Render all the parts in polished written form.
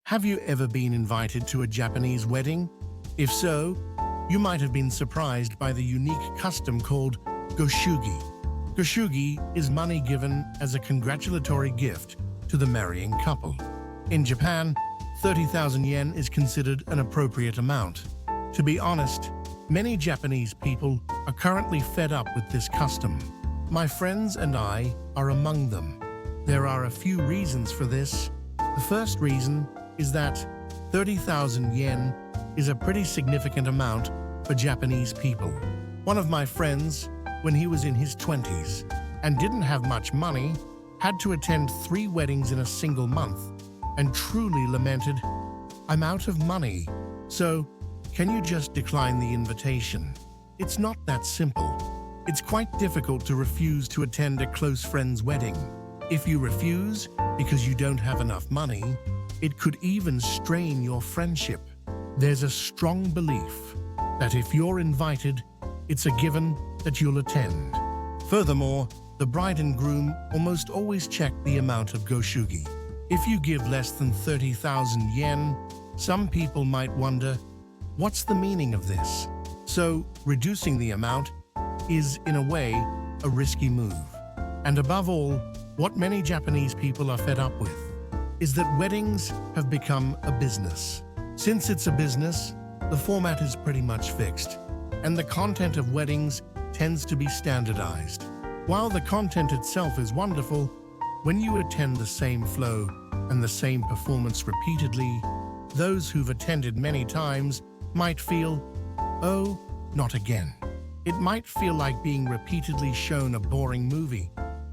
Have you ever been invited to a Japanese wedding? If so, you might have been surprised by the unique custom called goshugi. Goshugi is money given as a congratulatory gift to the marrying couple. In Japan, 30,000 yen is considered an appropriate amount. To be honest, many Japanese people are currently fed up with this custom. My friends and I are among them. There are a few reasons for this. The first reason is that 30,000 yen is a pretty significant amount for Japanese people. One of my friends, when he was in his 20s and didn't have much money, had to attend 3 weddings in a single month and truly lamented, "I'm out of money, so can you just decline the invitation?" It's not that simple. It's quite difficult to refuse to attend a close friend's wedding. If you refuse because you don't have enough money, it could even strain your friendship. There's a strong belief that if you're invited, it's a given that you'll attend. Furthermore, the bride and groom almost always check the amount of goshugi. If you give less than 30,000 yen, some people might wonder, what's the meaning of this? So, reducing the amount is, in a way, a risky move. And above all, what many Japanese people are fed up with is that weddings have become a business. Since it's a business, the format is pretty much fixed, and the content of weddings tends to be standardized. While the content itself is wonderful, when you attend the same flow and the same performance repeatedly, those who've attended many times might feel, "Oh, not again." It might feel like being repeatedly shown a boring movie.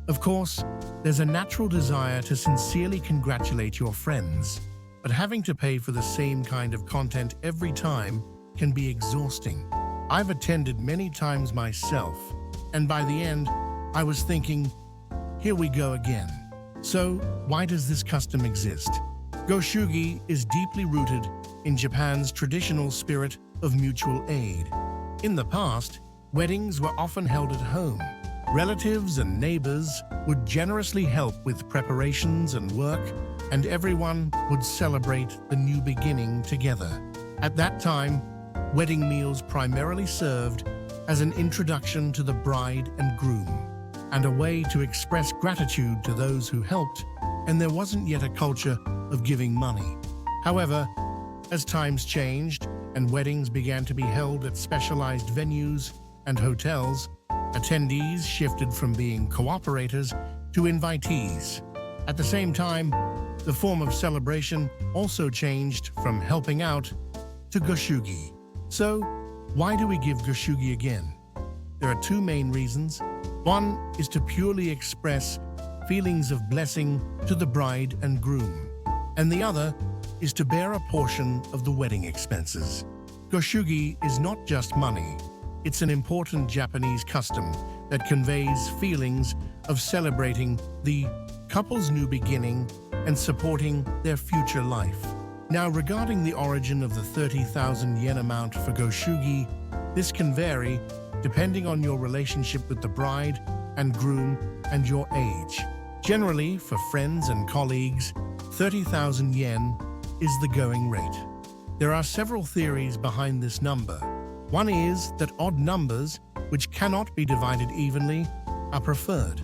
Of course, there's a natural desire to sincerely congratulate your friends, but having to pay for the same kind of content every time can be exhausting. I've attended many times myself, and by the end, I was thinking, here we go again. So, why does this custom exist? Goshugi is deeply rooted in Japan's traditional spirit of mutual aid. In the past, weddings were often held at home. Relatives and neighbors would generously help with preparations and work, and everyone would celebrate the new beginning together. At that time, wedding meals primarily served as an introduction to the bride and groom, and a way to express gratitude to those who helped, and there wasn't yet a culture of giving money. However, as times changed and weddings began to be held at specialized venues and hotels, attendees shifted from being cooperators to invitees. At the same time, the form of celebration also changed from helping out to goshugi. So, why do we give goshugi again? There are 2 main reasons. One is to purely express feelings of blessing to the bride and groom, and the other is to bear a portion of the wedding expenses. Goshugi is not just money. It's an important Japanese custom that conveys feelings of celebrating the couple's new beginning and supporting their future life. Now, regarding the origin of the 30,000 yen amount for goshugi, this can vary depending on your relationship with the bride and groom and your age. Generally, for friends and colleagues, 30,000 yen is the going rate. There are several theories behind this number. One is that odd numbers, which cannot be divided evenly, are preferred.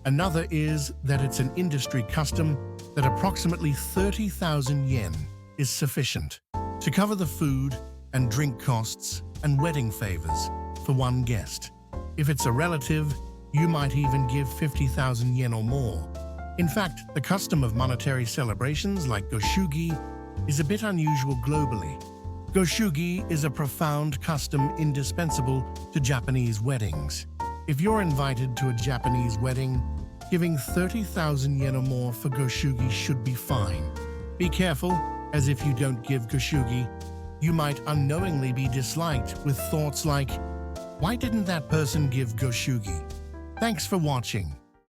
Another is that it's an industry custom that approximately 30,000 yen is sufficient to cover the food and drink costs and wedding favors for one guest. If it's a relative, you might even give 50,000 yen or more. In fact, the custom of monetary celebrations like goshugi is a bit unusual globally. Goshugi is a profound custom indispensable to Japanese weddings. If you're invited to a Japanese wedding, giving 30,000 yen or more for goshugi should be fine. Be careful, as if you don't give goshugi, you might unknowingly be disliked with thoughts like, "Why didn't that person give goshugi?" Thanks for watching.